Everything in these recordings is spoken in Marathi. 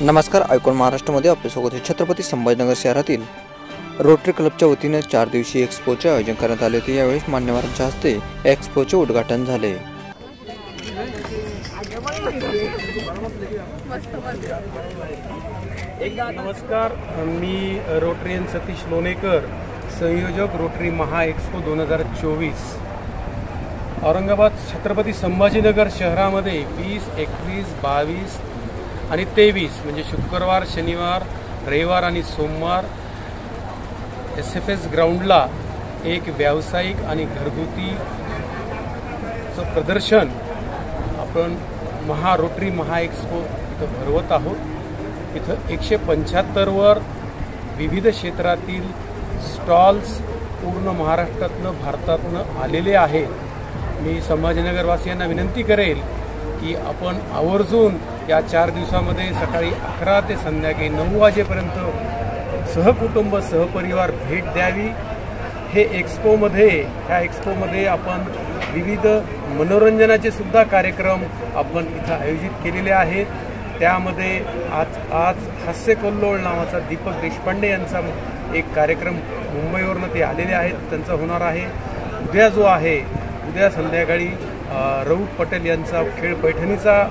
नमस्कार, आयकॉन महाराष्ट्रामध्ये आपले स्वागत आहे। छत्रपती संभाजीनगर शहरातील रोटरी क्लबच्या वतीने 4 दिवसीय एक्स्पोचे आयोजन करण्यात आले होते। यावेळी मान्यवरांच्या हस्ते एक्स्पोचे उद्घाटन झाले। नमस्कार, मी रोटरीयन सतीश लोणेकर, संयोजक रोटरी महा एक्स्पो 2024 औरंगाबाद छत्रपती संभाजीनगर शहरामध्ये 20, 21, 22 आणि 23 म्हणजे शुक्रवार, शनिवार, रविवार आणि सोमवार SFS ग्राउंडला एक व्यावसायिक आणि घरगुती प्रदर्शन आपण रोटरी महा एक्स्पो इथं भरवत आहोत। इथं 175 वर विविध क्षेत्रातील स्टॉल्स पूर्ण महाराष्ट्रातनं भारतातनं आलेले आहेत। मी संभाजीनगरवासियांना विनंती करेल की आपण आवर्जून या 4 दिवसामध्ये सकाळी 11 ते संध्याकाळी 9 वाजेपर्यंत सहकुटुंब सहपरिवार भेट द्यावी। ह्या एक्स्पोमध्ये आपण विविध मनोरंजनाचे सुद्धा कार्यक्रम आपण इथं आयोजित केलेले आहेत। त्यामध्ये आज हास्यकल्लोळ नावाचा दीपक देशपांडे यांचा एक कार्यक्रम मुंबईवरून ते आलेले आहेत, त्यांचा होणार आहे। उद्या संध्याकाळी राऊत पटेल यांचा खेळ पैठणीचा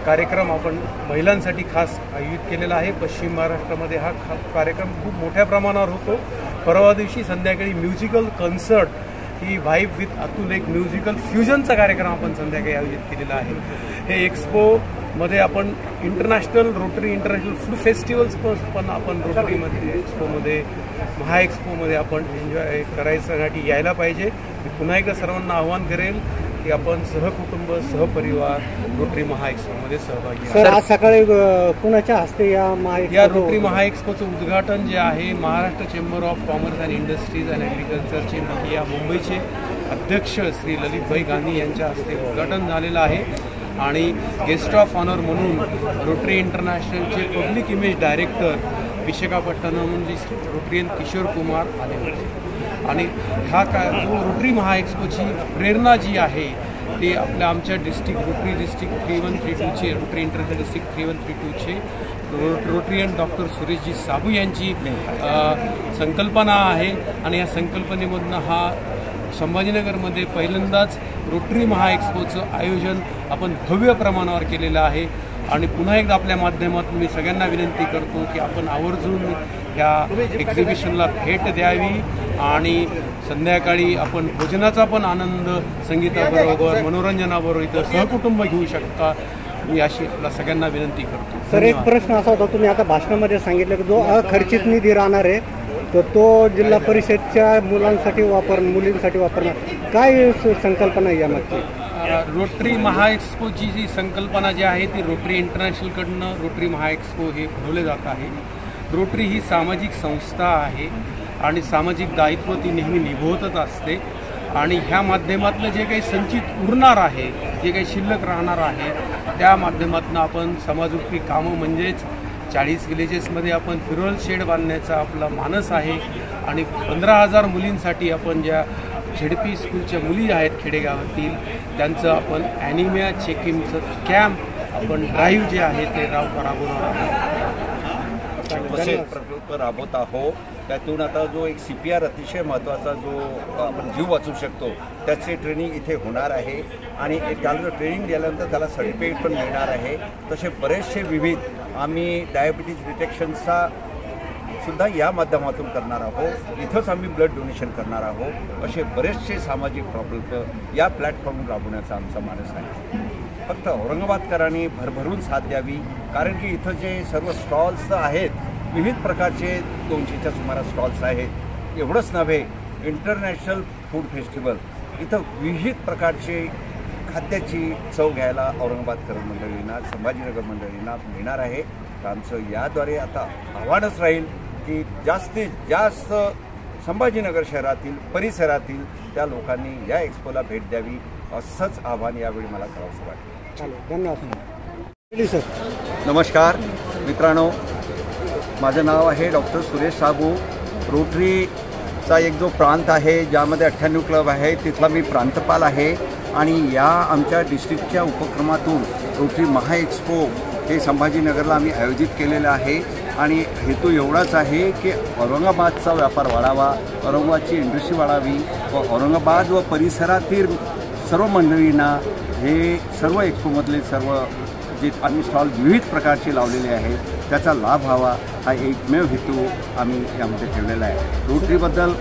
कार्यक्रम आपण महिलांसाठी खास आयोजित केलेला आहे। पश्चिम महाराष्ट्रामध्ये हा कार्यक्रम खूप मोठ्या प्रमाणावर होतो। परवा दिवशी संध्याकाळी musical concert he vibe with Atul एक म्युझिकल फ्युजनचा कार्यक्रम आपण संध्याकाळी आयोजित केलेला आहे। हे एक्स्पोमध्ये आपण रोटरी इंटरनॅशनल फूड फेस्टिवल्स पण आपण रोटरीमध्ये महा एक्स्पोमध्ये आपण एन्जॉय करायसाठी यायला पाहिजे। मी पुन्हा एकदा सर्वांना आवाहन करेल की आपण सहकुटुंब सहपरिवार रोटरी महा एक्स्पोमध्ये सहभागी सर, आज सकाळी कुणाच्या हस्ते या रोटरी महा एक्स्पोचं उद्घाटन जे आहे Maharashtra chamber of commerce and industries and ॲग्रिकल्चरचे या मुंबईचे अध्यक्ष श्री ललितभाई गांधी यांच्या हस्ते उद्घाटन झालेलं आहे। आणि गेस्ट ऑफ ऑनर म्हणून रोटरी इंटरनॅशनलचे public image director Visakhapatnam Rotarian Kishore Kumar आले होते। आणि जो रोटरी महा एक्स्पोची प्रेरणा जी आहे ती आमच्या रोटरी डिस्ट्रिक्ट 3132चे रोटरी इंटरनॅशनल डिस्ट्रिक्ट 3132चे रोटरीयन डॉक्टर सुरेशजी साबू यांची संकल्पना आहे। आणि या संकल्पनेमधनं संभाजीनगरमध्ये पहिल्यांदाच रोटरी महा एक्स्पोचं आयोजन आपण भव्य प्रमाणावर केलेलं आहे। आणि पुन्हा एकदा आपल्या माध्यमातून मी सगळ्यांना विनंती करतो की आपण आवर्जून ह्या एक्झिबिशनला भेट द्यावी आणि संध्याकाळी आपण भोजनाचा पण आनंद संगीताबरोबर मनोरंजनाबरोबर इथं सहकुटुंब घेऊ शकता, मी अशी आपल्या सगळ्यांना विनंती करतो। सर, एक प्रश्न असा होता, तुम्ही आता भाषणामध्ये सांगितलं की जो अखर्चित निधी राहणार आहे तर तो जिल्हा परिषदच्या मुलींसाठी वापरणार, काय संकल्पना आहे यामागची? रोटरी महा एक्स्पोची जी संकल्पना जी आहे ती रोटरी इंटरनॅशनलकडनं रोटरी महा एक्स्पो हे भरवले जात आहे। रोटरी ही सामाजिक संस्था आहे आणि सामाजिक दायित्व ती नेहमी निभवतच असते। आणि ह्या माध्यमातून जे काही संचित उरणार आहे, जे काही शिल्लक राहणार आहे, त्या माध्यमातून आपण समाजोपयोगी कामं म्हणजेच 40 विलेजेसमध्ये आपण फ्युरल शेड बांधण्याचा आपला मानस आहे। आणि 15,000 मुलींसाठी आपण ज्या झेडपी स्कूलच्या मुली आहेत खेडेगावातील त्यांचं आपण ॲनिमिया चेकिंगचं कॅम्प आपण ड्राईव्ह जे आहे ते राबवणार आहोत। प्रकल्प राबवत आहोत। त्यातून आता जो एक CPR अतिशय महत्त्वाचा जो आपण जीव वाचू शकतो त्याचे ट्रेनिंग इथे होणार आहे। आणि त्याला जो ट्रेनिंग दिल्यानंतर त्याला सर्टिफिकेट पण मिळणार आहे। तसे बरेचसे विविध आम्ही डायबिटीज डिटेक्शनचा सुद्धा या माध्यमातून करणार आहोत। इथंच आम्ही ब्लड डोनेशन करणार आहोत। असे बरेचसे सामाजिक प्रकल्प या प्लॅटफॉर्मवर राबवण्याचा आमचा मानस आहे। फक्त औरंगाबादकरांनी भरभरून साथ द्यावी, कारण की इथं जे सर्व स्टॉल्स आहेत विविध प्रकारचे 200च्या सुमारास स्टॉल्स आहेत। एवढंच नव्हे, इंटरनॅशनल फूड फेस्टिवल इथं विविध प्रकारचे खाद्याची चव घ्यायला औरंगाबादकर मंडळींना संभाजीनगर मंडळींना मिळणार आहे। तर आमचं याद्वारे आता आव्हानच राहील की जास्तीत जास्त संभाजीनगर शहरातील परिसरातील त्या लोकांनी या एक्स्पोला भेट द्यावी, असंच आव्हान यावेळी मला करावंसं वाटतं। धन्यवाद सर। नमस्कार मित्रांनो, माझं नाव आहे डॉक्टर सुरेश साबू। रोटरीचा एक जो प्रांत आहे ज्यामध्ये 98 क्लब आहे तिथला मी प्रांतपाल आहे। आणि या आमच्या डिस्ट्रिक्टच्या उपक्रमातून रोटरी महा एक्स्पो हे संभाजीनगरला आम्ही आयोजित केलेलं आहे आणि हेतू एवढाच आहे की औरंगाबादचा व्यापार वाढावा, औरंगाबादची इंडस्ट्री वाढावी व औरंगाबाद व परिसरातील सर्व मंडळींना हे सर्व एक्सपोमधले सर्व जे आम्ही स्टॉल विविध प्रकारचे लावलेले आहेत त्याचा लाभ व्हावा हा एकमेव हेतू आम्ही यामध्ये ठेवलेला आहे. रोटरीबद्दल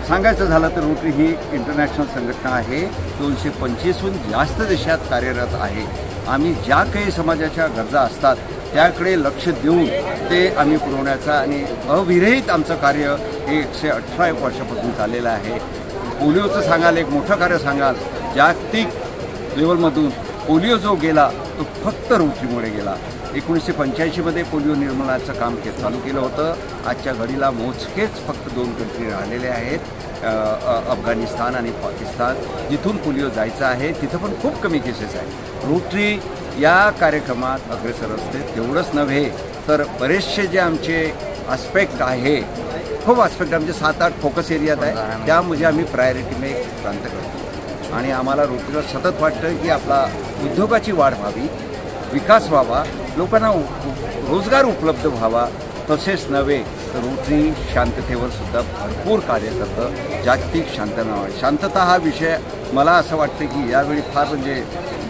सांगायचं झालं तर रोटरी ही इंटरनॅशनल संघटना आहे, 225हून जास्त देशात कार्यरत आहे. आम्ही ज्या काही समाजाच्या गरजा असतात त्याकडे लक्ष देऊन ते आम्ही पुरवण्याचा आणि अविरहित आमचं कार्य हे 118 वर्षापासून चाललेलं आहे. पोलिओचं सांगाल, एक मोठं कार्य सांगाल, जागतिक लेवलमधून पोलिओ जो गेला तो फक्त रोटरीमुळे गेला. 1985मध्ये पोलिओ निर्मूलनाचं काम चालू केलं होतं. आजच्या घडीला मोजकेच फक्त 2 कंट्री राहिलेले आहेत, अफगाणिस्तान आणि पाकिस्तान, जिथून पोलिओ जायचा आहे तिथं पण खूप कमी केसेस आहेत. रोटरी या कार्यक्रमात अग्रेसर असते. तेवढंच नव्हे तर बरेचसे जे आमचे आस्पेक्ट आहे, खूप आस्पेक्ट आमचे 7-8 फोकस एरियात आहे, त्यामध्ये आम्ही प्रायोरिटीने प्रांत करतो. आणि आम्हाला रोटरीला सतत वाटतं की आपला उद्योगाची वाढ व्हावी, विकास व्हावा, लोकांना रोजगार उपलब्ध व्हावा. तसेच नव्हे तर रोटरी शांततेवर सुद्धा भरपूर कार्य करतं. जागतिक शांतता हा विषय मला असं वाटतं की यावेळी फार म्हणजे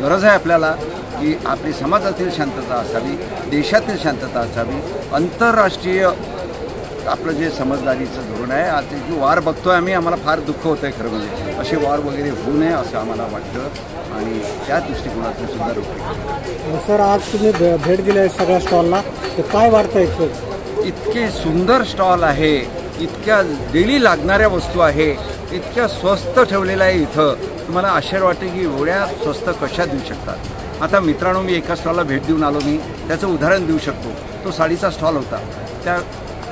गरज आहे आपल्याला की आपली समाजातील शांतता असावी, देशातील शांतता असावी. आंतरराष्ट्रीय आपलं जे समजदारीचं धोरण आहे, आज जी वार बघतोय आम्ही, आम्हाला फार दुःख होतं आहे खरं म्हणजे. असे वार वगैरे होऊ नये असं आम्हाला वाटतं आणि त्या दृष्टिकोनातून सुद्धा रोटरी. सर, आज तुम्ही भेट दिली आहे सगळ्या स्टॉलला, तर काय वाटतं आहे? इतके सुंदर स्टॉल आहे, इतक्या डेली लागणाऱ्या वस्तू आहे, इतक्या स्वस्त ठेवलेलं आहे. इथं तुम्हाला आश्चर्य वाटते की एवढ्या स्वस्त कशा देऊ शकतात. आता मित्रांनो, मी एका स्टॉलला भेट देऊन आलो. मी त्याचं उदाहरण देऊ शकतो. तो साडीचा स्टॉल होता, त्या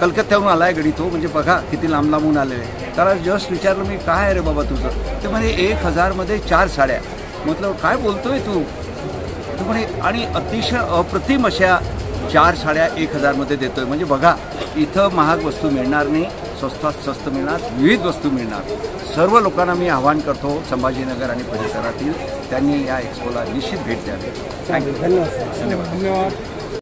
कलकत्त्याहून आला आहे गडी तो, म्हणजे बघा किती लांब लांबून आलेले. त्याला जस्ट विचारलं मी, काय आहे रे बाबा तुझं? ते म्हणे 1000मध्ये 4 साड्या. म्हटलं काय बोलतोय तू? तो म्हणे आणि अतिशय अप्रतिम अशा 4 साड्या 1000मध्ये देतोय. म्हणजे बघा, इथं महाग वस्तू मिळणार नाही, स्वस्तात स्वस्त मिळणार, विविध वस्तू मिळणार. सर्व लोकांना मी आवाहन करतो संभाजीनगर आणि परिसरातील, त्यांनी या एक्सपोला निश्चित भेट द्यावी. धन्यवाद.